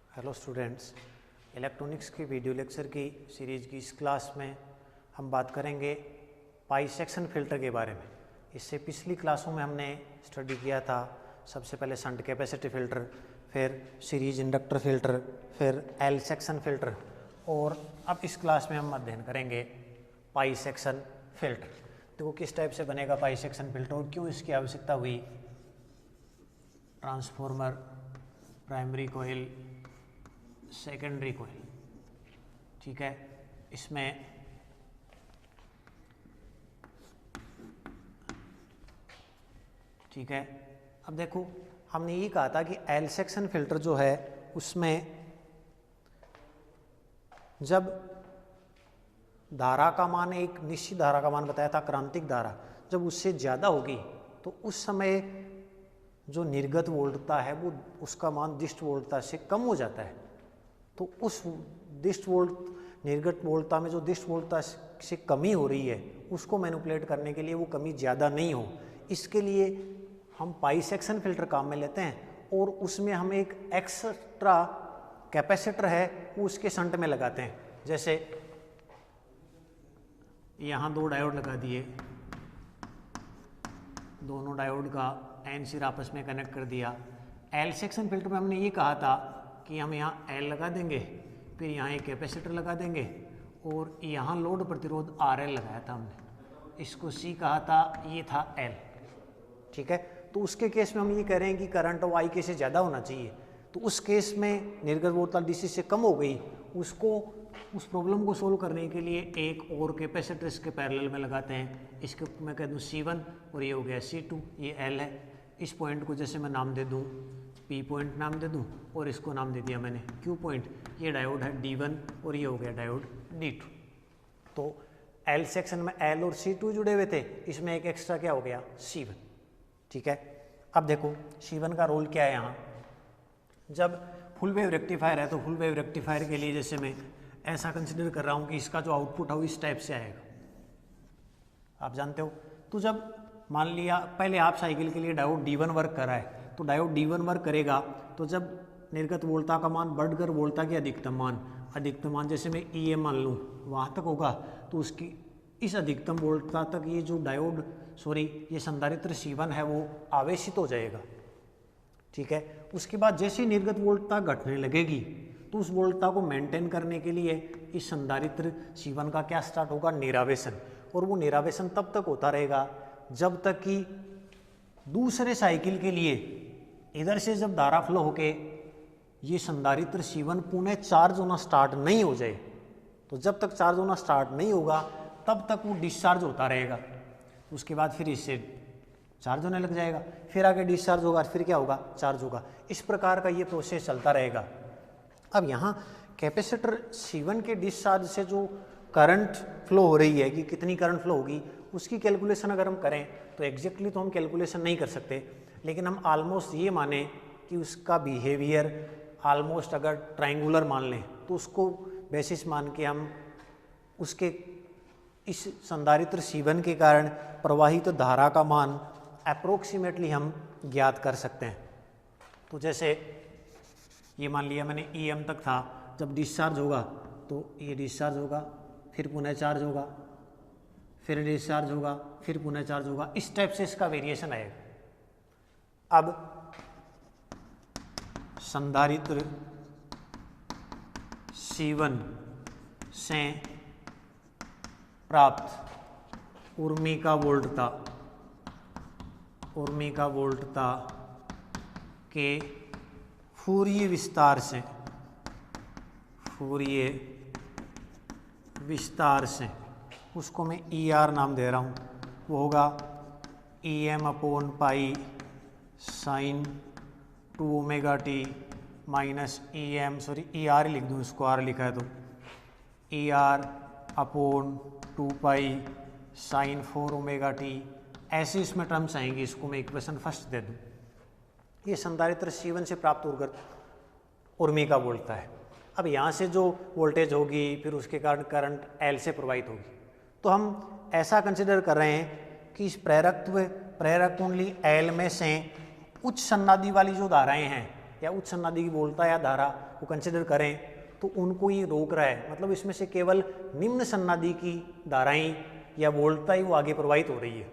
Hello students, electronics की video lecture की series की इस क्लास में हम बात करेंगे पाई सेक्शन फ़िल्टर के बारे में। इससे पिछली क्लासों में हमने स्टडी किया था सबसे पहले शंट कैपेसिटी फ़िल्टर, फिर सीरीज इंडक्टर फ़िल्टर, फिर एल सेक्शन फ़िल्टर और अब इस क्लास में हम अध्ययन करेंगे पाई सेक्शन फ़िल्टर। देखो किस टाइप से बनेगा पाई सेक्शन फ़िल्टर और क्यों इसकी आवश्यकता हुई। Transformer, primary coil, secondary coil, ठीक है। इसमें ठीक है, अब देखो हमने ये कहा था कि एल सेक्शन फ़िल्टर जो है उसमें जब धारा का मान, एक निश्चित धारा का मान बताया था क्रांतिक धारा, जब उससे ज़्यादा होगी तो उस समय जो निर्गत वोल्टता है वो उसका मान दिष्ट वोल्टता से कम हो जाता है। तो उस निर्गत वोल्टता में जो दिष्ट वोल्टता से कमी हो रही है उसको मैनिपुलेट करने के लिए वो कमी ज़्यादा नहीं हो, इसके लिए हम पाई सेक्शन फ़िल्टर काम में लेते हैं और उसमें हम एक एक्स्ट्रा कैपेसिटर है वो उसके शंट में लगाते हैं। जैसे यहाँ दो डायोड लगा दिए, दोनों डायोड का एन सिर आपस में कनेक्ट कर दिया। एल सेक्शन फ़िल्टर में हमने ये कहा था कि हम यहाँ एल लगा देंगे, फिर यहाँ एक कैपेसिटर लगा देंगे और यहाँ लोड प्रतिरोध आर एल लगाया था हमने, इसको सी कहा था, ये था एल, ठीक है। तो उसके केस में हम ये कह रहे हैं कि करंट वाई के से ज़्यादा होना चाहिए, तो उस केस में निर्गत वोल्टता डीसी से कम हो गई, उस प्रॉब्लम को सोल्व करने के लिए एक और कैपेसिटर इसके पैरेलल में लगाते हैं। इसके मैं कह दूँ C1 और ये हो गया C2, ये L है। इस पॉइंट को जैसे मैं नाम दे दूँ P पॉइंट नाम दे दूँ और इसको नाम दे दिया मैंने Q पॉइंट। ये डायोड है D1 और ये हो गया डायोड D2। तो L सेक्शन में L और C2 जुड़े हुए थे, इसमें एक एक्स्ट्रा क्या हो गया C1, ठीक है। अब देखो C1 का रोल क्या है यहाँ। जब फुल वेव रेक्टिफायर है तो फुल वेव रेक्टिफायर के लिए जैसे मैं ऐसा कंसिडर कर रहा हूँ कि इसका जो आउटपुट है वो इस टाइप से आएगा, आप जानते हो। तो जब मान लिया पहले हाफ साइकिल के लिए डायोड D1 वर्क कर रहा है, तो डायोड D1 वर्क करेगा तो जब निर्गत वोल्टता का मान बढ़कर वोल्टता की अधिकतम मान जैसे मैं EM मान लूँ वहाँ तक होगा, तो उसकी इस अधिकतम वोल्टता तक ये संधारित्र C1 है वो आवेशित हो जाएगा, ठीक है। उसके बाद जैसे निर्गत वोल्टता घटने लगेगी तो उस वोल्टता को मेंटेन करने के लिए इस संधारित्र C1 का क्या स्टार्ट होगा, निरावेशन। और वो निरावेशन तब तक होता रहेगा जब तक कि दूसरे साइकिल के लिए इधर से जब धारा फ्लो होके ये संधारित्र C1 पुनः चार्ज होना स्टार्ट नहीं हो जाए। तो जब तक चार्ज होना स्टार्ट नहीं होगा तब तक वो डिस्चार्ज होता रहेगा, उसके बाद फिर इससे चार्ज होने लग जाएगा, फिर आगे डिस्चार्ज होगा, फिर क्या होगा, चार्ज होगा। इस प्रकार का ये प्रोसेस चलता रहेगा। अब यहाँ कैपेसिटर C1 के डिस्चार्ज से जो करंट फ्लो हो रही है कि कितनी करंट फ्लो होगी उसकी कैलकुलेशन अगर हम करें तो एग्जैक्टली तो हम कैलकुलेशन नहीं कर सकते, लेकिन हम ऑलमोस्ट ये माने कि उसका बिहेवियर ऑलमोस्ट अगर ट्रायंगुलर मान लें तो उसको बेसिस मान के हम उसके इस संधारित्र C1 के कारण प्रवाहित तो धारा का मान अप्रोक्सीमेटली हम ज्ञात कर सकते हैं। तो जैसे ये मान लिया मैंने EM तक था, जब डिस्चार्ज होगा तो ये डिस्चार्ज होगा, फिर पुनः चार्ज होगा, फिर डिस्चार्ज होगा, फिर पुनः चार्ज होगा, इस टाइप से इसका वेरिएशन आएगा। अब संधारित्र C1 से प्राप्त उर्मी का वोल्टता के फूरिये विस्तार से उसको मैं ER नाम दे रहा हूँ, वो होगा EM/पाई साइन 2ωt माइनस ER लिख दूँ, इसको R लिखा है तो ER/2 साइन 4ωt, ऐसे इसमें टर्म्स आएंगी। इसको मैं इक्वेशन फर्स्ट दे दूँ। ये संधारित्र C1 से प्राप्त उर्मी का वोल्टता है। अब यहाँ से जो वोल्टेज होगी फिर उसके कारण करंट L से प्रवाहित होगी, तो हम ऐसा कंसिडर कर रहे हैं कि इस प्रेरक कुंडली L में से उच्च सन्नादि वाली जो धाराएं हैं या उच्च सन्नादि की वोल्टता या धारा को कंसिडर करें तो उनको ये रोक रहा है, मतलब इसमें से केवल निम्न सन्नादि की धाराएं या वोल्टता ही वो आगे प्रवाहित हो रही है।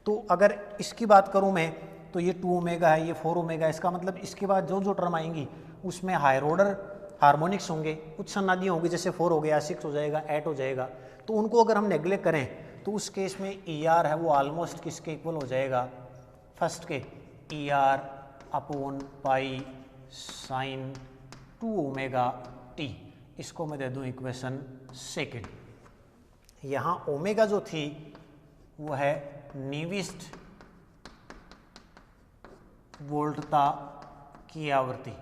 तो अगर इसकी बात करूं मैं तो ये 2 ओमेगा है, ये 4 ओमेगा, इसका मतलब इसके बाद जो जो टर्म आएंगी उसमें हायर ऑर्डर हार्मोनिक्स होंगे, उच्च सन्नादियाँ होंगी, जैसे 4 हो गया, 6 हो जाएगा, 8 हो जाएगा। तो उनको अगर हम नेग्लेक्ट करें तो उस केस में ई आर है वो ऑलमोस्ट किसके इक्वल हो जाएगा, फर्स्ट के ई R upon pi sine 2 omega T. इसको मैं दे दूं इक्वेशन सेकेंड। यहाँ ओमेगा जो थी वो है निविष्ट वोल्टता की आवृत्ति,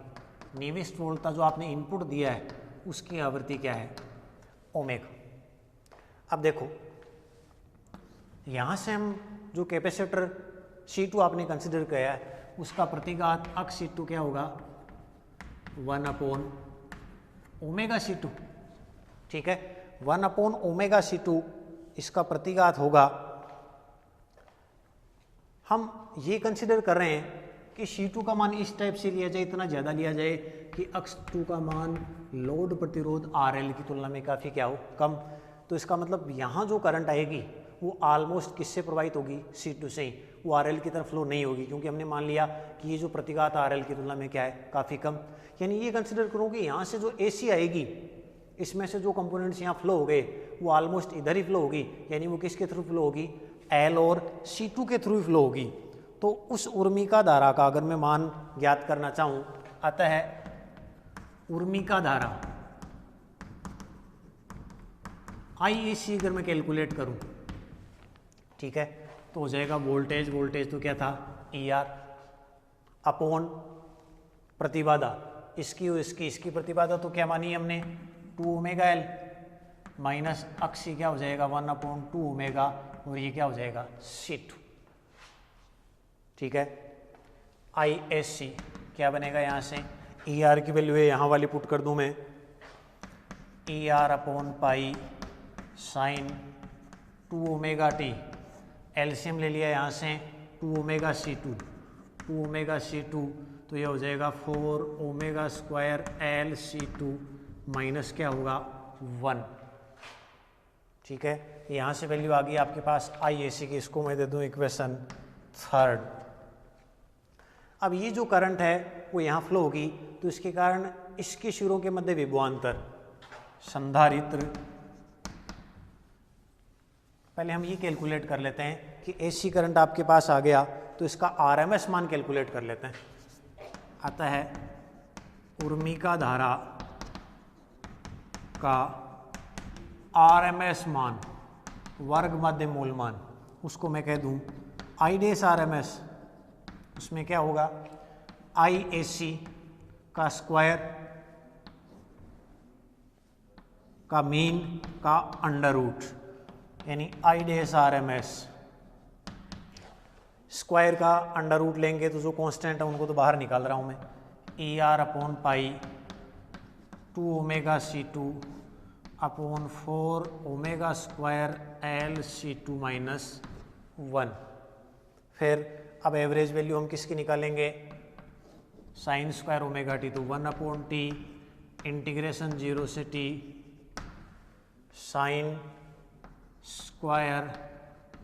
निविष्ट वोल्टता जो आपने इनपुट दिया है उसकी आवृत्ति क्या है, ओमेगा। अब देखो यहाँ से हम जो कैपेसिटर C2 आपने कंसिडर किया है उसका प्रतिघात अक्ष C2 क्या होगा, 1 अपॉन ओमेगा C2, ठीक है, 1 अपॉन ओमेगा C2 इसका प्रतिघात होगा। हम ये कंसिडर कर रहे हैं कि C2 का मान इस टाइप से लिया जाए, इतना ज़्यादा लिया जाए कि अक्ष 2 का मान लोड प्रतिरोध RL की तुलना में काफ़ी क्या हो, कम। तो इसका मतलब यहाँ जो करंट आएगी वो ऑलमोस्ट किससे प्रवाहित होगी, C2 से ही, वो RL की तरफ फ्लो नहीं होगी, क्योंकि हमने मान लिया कि ये जो प्रतिघात RL की तुलना में क्या है, काफ़ी कम। यानी ये कंसिडर करो कि यहाँ से जो AC आएगी इसमें से जो कंपोनेंट्स यहाँ फ्लो हो गए वो ऑलमोस्ट इधर ही फ्लो होगी, यानी वो किसके थ्रू फ्लो होगी, L और C2 के थ्रू फ्लो होगी। तो उस उर्मिका धारा का अगर मैं मान ज्ञात करना चाहूँ, अतः उर्मिका धारा IAC अगर मैं कैलकुलेट करूँ, ठीक है, तो हो जाएगा वोल्टेज, वोल्टेज तो क्या था ER अपॉन प्रतिबाधा, इसकी और इसकी प्रतिबाधा तो क्या मानी हमने 2 ओमेगा L माइनस अक्षी क्या हो जाएगा 1 अपॉन 2 ओमेगा, और ये क्या हो जाएगा C2, ठीक है। ISC क्या बनेगा, यहाँ से ER की वैल्यू है यहाँ वाली पुट कर दूँ मैं, ER upon pi sine 2 omega T, LCM ले लिया यहाँ से 2 ओमेगा C2, 2 ओमेगा C2 तो ये हो जाएगा 4 ओमेगा स्क्वायर LC2 माइनस क्या होगा 1, ठीक है। यहाँ से वैल्यू आ गई आपके पास IAC की, इसको मैं दे दूँ इक्वेशन थर्ड। अब ये जो करंट है वो यहाँ फ्लो होगी, तो इसके कारण इसके शिरों के मध्य विभवांतर संधारित्र, पहले हम ये कैलकुलेट कर लेते हैं कि AC करंट आपके पास आ गया तो इसका RMS मान कैलकुलेट कर लेते हैं। अतः उर्मिका धारा का RMS मान, वर्ग मध्य मूल मान, उसको मैं कह दूं I डैश RMS, उसमें क्या होगा IAC का स्क्वायर का मीन का अंडर रूट, यानी I डैश RMS स्क्वायर का अंडर रूट लेंगे तो जो कांस्टेंट है उनको तो बाहर निकाल रहा हूँ मैं, ER upon pi 2 omega C2 upon 4 omega square LC2 minus 1। फिर अब एवरेज वैल्यू हम किसकी निकालेंगे, साइन स्क्वायर ओमेगा टी, तो 1 अपॉन टी इंटीग्रेशन 0 से T sine square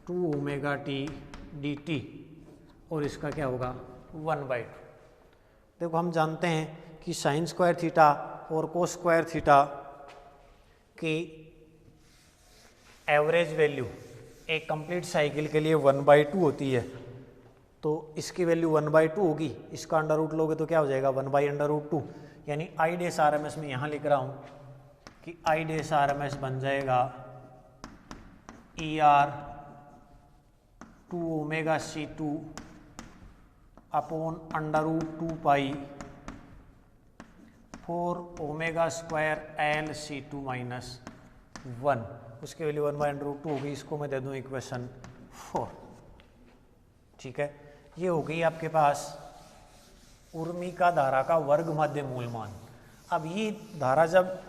2 omega T D T, और इसका क्या होगा 1/2। देखो हम जानते हैं कि साइन स्क्वायर थीटा और कोस स्क्वायर थीटा की एवरेज वैल्यू एक कंप्लीट साइकिल के लिए 1/2 होती है, तो इसकी वैल्यू 1/2 होगी, इसका अंडर रूट लोगे तो क्या हो जाएगा 1/√2, यानी I डैश RMS में यहाँ लिख रहा हूँ कि I डैश RMS बन जाएगा ER 2 omega C2 upon under root 2 pi 4 omega square LC2 minus 1, उसकी वैल्यू 1/√2 होगी, इसको मैं दे दूँ इक्वेशन 4, ठीक है। ये हो गई आपके पास उर्मिका धारा का वर्ग मध्य मूल मान। अब ये धारा जब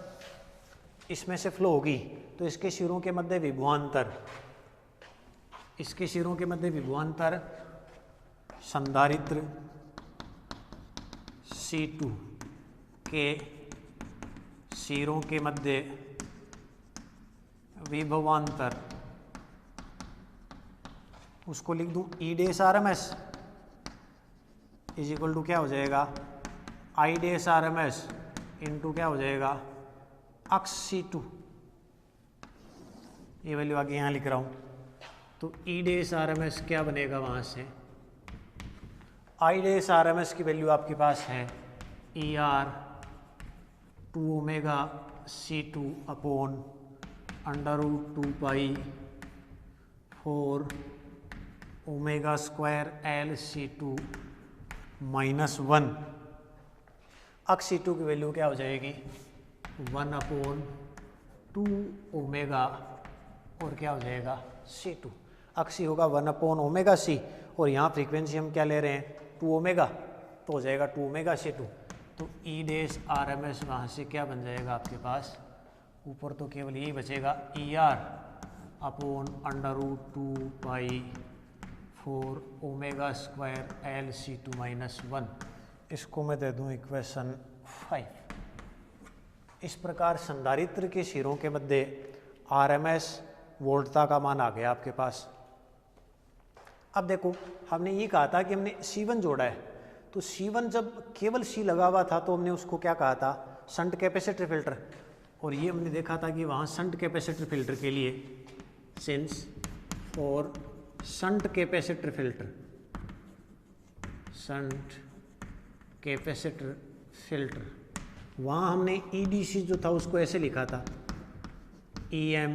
इसमें से फ्लो होगी तो इसके शिरों के मध्य विभवांतर, इसके शिरों के मध्य विभवांतर संधारित्र C2 के सिरों के मध्य विभवांतर, उसको लिख दूं ई डेस R M S is equal to क्या हो जाएगा, आई डेस आर एम एस इंटू क्या हो जाएगा, अक्स C2। ये वैल्यू आगे यहाँ लिख रहा हूँ। तो ई डेस आर एम एस क्या बनेगा वहाँ से, आई डेस आर एम एस की वैल्यू आपके पास है E R 2 omega C2 upon under root 2 pi 4 omega square L C2 minus 1। अक्स C2 की वैल्यू क्या हो जाएगी, 1 अपॉन 2 ओमेगा और क्या हो जाएगा C2। अक्स होगा 1 अपॉन ओमेगा C और यहाँ फ्रीक्वेंसी हम क्या ले रहे हैं 2 ओमेगा, तो हो जाएगा 2 ओमेगा C2। तो ई डेस आर एम एस वहाँ से क्या बन जाएगा आपके पास, ऊपर तो केवल यही बचेगा E R upon under root 2 pi 4 omega square L C2 minus 1। इसको मैं दे दूँ इक्वेशन 5। इस प्रकार संधारित्र के सिरों के मध्य आर एम एस वोल्टता का मान आ गया आपके पास। अब देखो हमने ये कहा था कि हमने C1 जोड़ा है, तो C1 जब केवल C लगा हुआ था तो हमने उसको क्या कहा था, शंट कैपेसिटर फिल्टर। और ये हमने देखा था कि वहाँ शंट कैपेसिटर फिल्टर के लिए since for shunt capacitor filter, shunt capacitor filter, वहाँ हमने EDC जो था उसको ऐसे लिखा था EM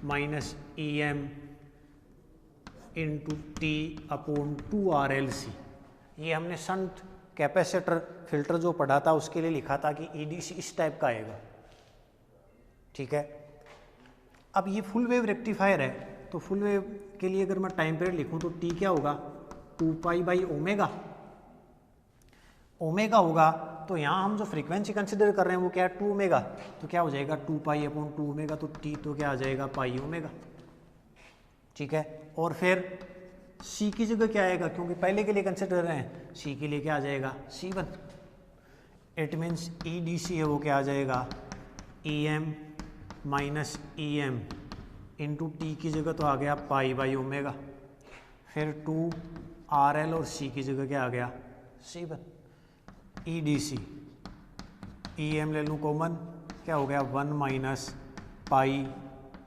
minus EM into T upon 2RLC। ये हमने शंट कैपेसिटर फिल्टर जो पढ़ा था उसके लिए लिखा था कि EDC इस टाइप का आएगा, ठीक है। अब ये फुल वेव रेक्टिफायर है, तो फुल वेव के लिए अगर मैं टाइम पीरियड लिखूं तो टी क्या होगा 2 पाई बाई ओमेगा, ओमेगा होगा। तो यहाँ हम जो फ्रीक्वेंसी कंसिडर कर रहे हैं वो क्या है 2 ओमेगा, तो क्या हो जाएगा 2 पाई अपॉन 2 ओमेगा, तो टी तो क्या आ जाएगा पाई ओमेगा, ठीक है। और फिर C की जगह क्या आएगा, क्योंकि पहले के लिए कंसिडर कर रहे हैं, C के लिए क्या आ जाएगा C1। इट मीन्स EDC है वो क्या आ जाएगा EM minus EM into T की जगह तो आ गया पाई बाई ओमेगा, फिर 2RL और C की जगह क्या आ गया C1। EDC EM ले लूँ कॉमन, क्या हो गया 1 माइनस पाई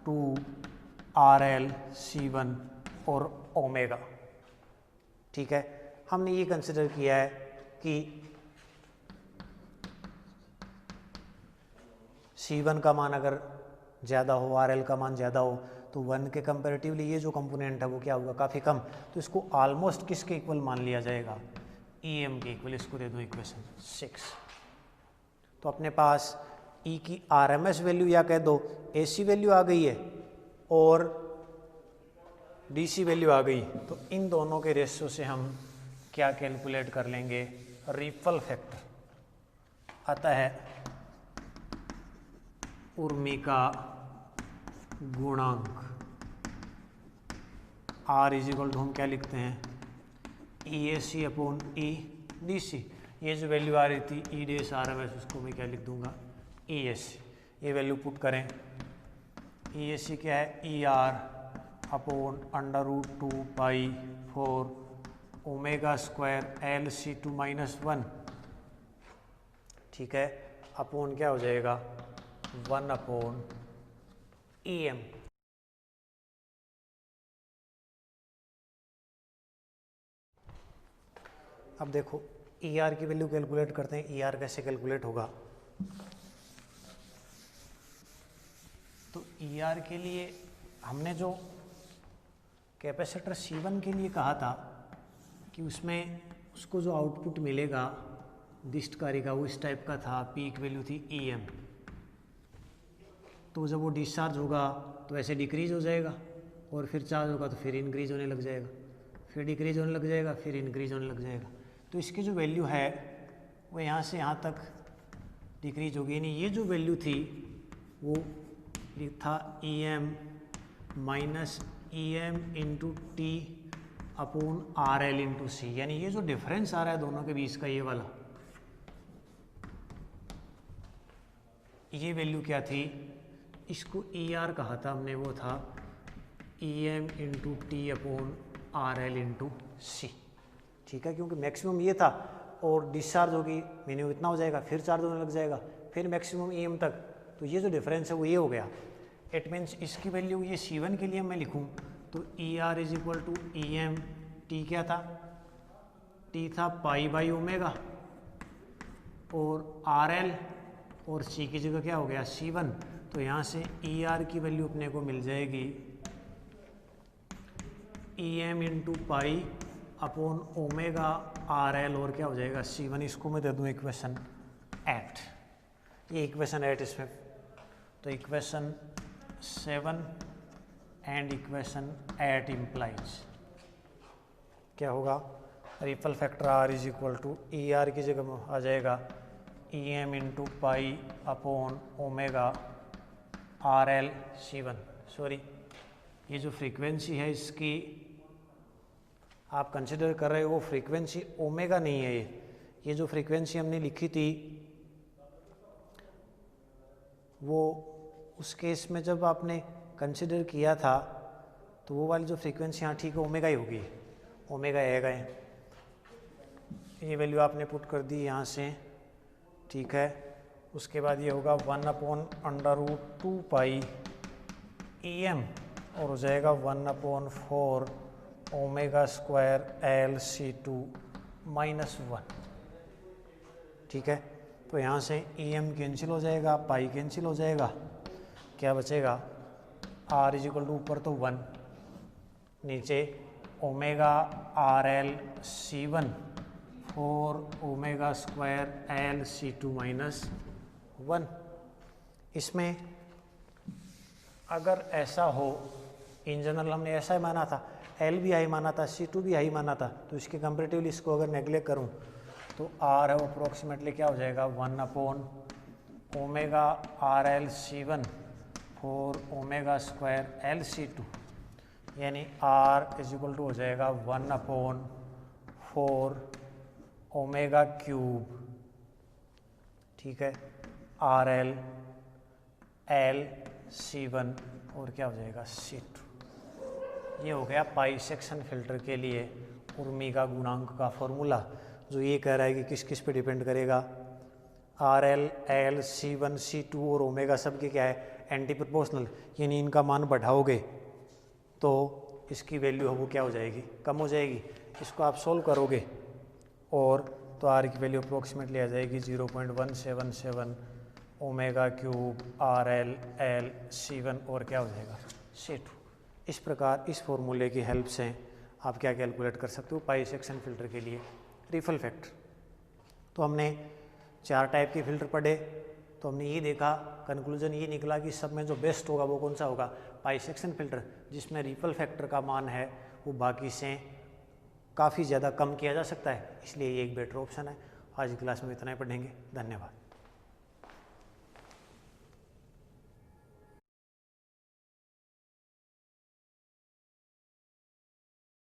2RL C1 और ओमेगा, ठीक है। हमने ये कंसिडर किया है कि C1 का मान अगर ज़्यादा हो, RL का मान ज़्यादा हो, तो 1 के कंपेरेटिवली ये जो कंपोनेंट है वो क्या होगा काफ़ी कम, तो इसको ऑलमोस्ट किसके इक्वल मान लिया जाएगा EM के इक्वल। इसको दे दूँ इक्वेशन 6। तो अपने पास E की RMS वैल्यू या कह दो AC वैल्यू आ गई है और DC वैल्यू आ गई, तो इन दोनों के रेशियो से हम क्या कैलकुलेट कर लेंगे, रिपल फैक्टर आता है उर्मी का गुणांक R इज इक्वल टू हम क्या लिखते हैं EAC अपॉन EDC। ये जो वैल्यू आ रही थी ई डेस आर एम एस, उसको मैं क्या लिख दूंगा EAC। ये वैल्यू पुट करें, EAC क्या है ER upon under root 2 pi 4 omega square LC2 minus 1, ठीक है, अपॉन क्या हो जाएगा 1 अपॉन EM। अब देखो ER की वैल्यू कैलकुलेट करते हैं, ER कैसे कैलकुलेट होगा। तो ER के लिए हमने जो कैपेसिटर C1 के लिए कहा था कि उसमें उसको जो आउटपुट मिलेगा डिस्चार्ज का वो इस टाइप का था, पीक वैल्यू थी EM। तो जब वो डिस्चार्ज होगा तो ऐसे डिक्रीज हो जाएगा और फिर चार्ज होगा तो फिर इंक्रीज होने लग जाएगा, फिर डिक्रीज होने लग जाएगा, फिर इंक्रीज होने लग जाएगा। तो इसकी जो वैल्यू है वो यहाँ से यहाँ तक डिक्रीज होगी, यानी ये जो वैल्यू थी वो था EM minus EM into T upon RL into C, यानी ये जो डिफरेंस आ रहा है दोनों के बीच का ये वाला, ये वैल्यू क्या थी, इसको ई आर कहा था हमने, वो था E M into T upon R L into C. ठीक है, क्योंकि मैक्सिमम ये था और डिस्चार्ज होगी मिनिमम इतना हो जाएगा, फिर चार्ज होने लग जाएगा, फिर मैक्सिमम ई एम तक, तो ये जो डिफरेंस है वो ये हो गया। इट मीन्स इसकी वैल्यू ये C1 के लिए मैं लिखूं तो E R is equal to E M, T क्या था, टी था पाई बाई ओमेगा, और आर एल और सी की जगह क्या हो गया C1, तो यहाँ से ई आर की वैल्यू अपने को मिल जाएगी E M into pi upon omega R L, और क्या हो जाएगा C1। इसको मैं दे दूँ इक्वेशन 8, ये इक्वेशन 8 इसमें, तो इक्वेशन 7 एंड इक्वेशन 8 इम्प्लाइज क्या होगा, ripple factor R is equal to E R की जगह में आ जाएगा E M into pi upon omega R L C1। Sorry, ये जो फ्रीक्वेंसी है इसकी आप कंसिडर कर रहे हो वो फ्रीक्वेंसी ओमेगा नहीं है, ये जो फ्रीक्वेंसी हमने लिखी थी वो उस केस में जब आपने कंसिडर किया था तो वो वाली जो फ्रीक्वेंसी यहाँ ठीक है ओमेगा ही होगी, ओमेगा आएगा। ये वैल्यू आपने पुट कर दी यहाँ से, ठीक है। उसके बाद ये होगा 1/√2 पाई ई एम, और हो जाएगा 1/4 ओमेगा स्क्वायर एल C2 -1। ठीक है, तो यहाँ से ई एम कैंसिल हो जाएगा, पाई कैंसिल हो जाएगा, क्या बचेगा आर इज इक्वल टू ऊपर तो 1, नीचे omega R L C1 4 omega square L C2 -1। इसमें अगर ऐसा हो, इन जनरल हमने ऐसा ही माना था, एल भी हाई माना था, C2 भी हाई माना था, तो इसके कंपेरेटिवली इसको अगर नेगलेक्ट करूं तो आर है वो अप्रोक्सीमेटली क्या हो जाएगा 1 omega R L C1 4 omega square L C2, यानी आर इज इक्वल टू हो जाएगा 1/4 ओमेगा क्यूब, ठीक है, आर एल एल C1 और क्या हो जाएगा C2। ये हो गया पाई सेक्शन फिल्टर के लिए उर्मी का गुणांक का फॉर्मूला, जो ये कह रहा है कि किस किस पे डिपेंड करेगा, R L L C1 C2 और ओमेगा सब के क्या है एंटी प्रोपोर्शनल, यानी इनका मान बढ़ाओगे तो इसकी वैल्यू वो क्या हो जाएगी, कम हो जाएगी। इसको आप सोल्व करोगे और तो आर की वैल्यू अप्रोक्सीमेटली आ जाएगी 0.177 omega cube R L L C1 और क्या हो जाएगा C2। इस प्रकार इस फॉर्मूले की हेल्प से आप क्या कैलकुलेट कर सकते हो पाई सेक्शन फिल्टर के लिए रिपल फैक्टर। तो हमने 4 टाइप के फिल्टर पढ़े, तो हमने ये देखा, कंक्लूजन ये निकला कि सब में जो बेस्ट होगा वो कौन सा होगा, पाई सेक्शन फिल्टर, जिसमें रिपल फैक्टर का मान है वो बाकी से काफ़ी ज़्यादा कम किया जा सकता है, इसलिए ये एक बेटर ऑप्शन है। आज की क्लास में इतना ही पढ़ेंगे, धन्यवाद।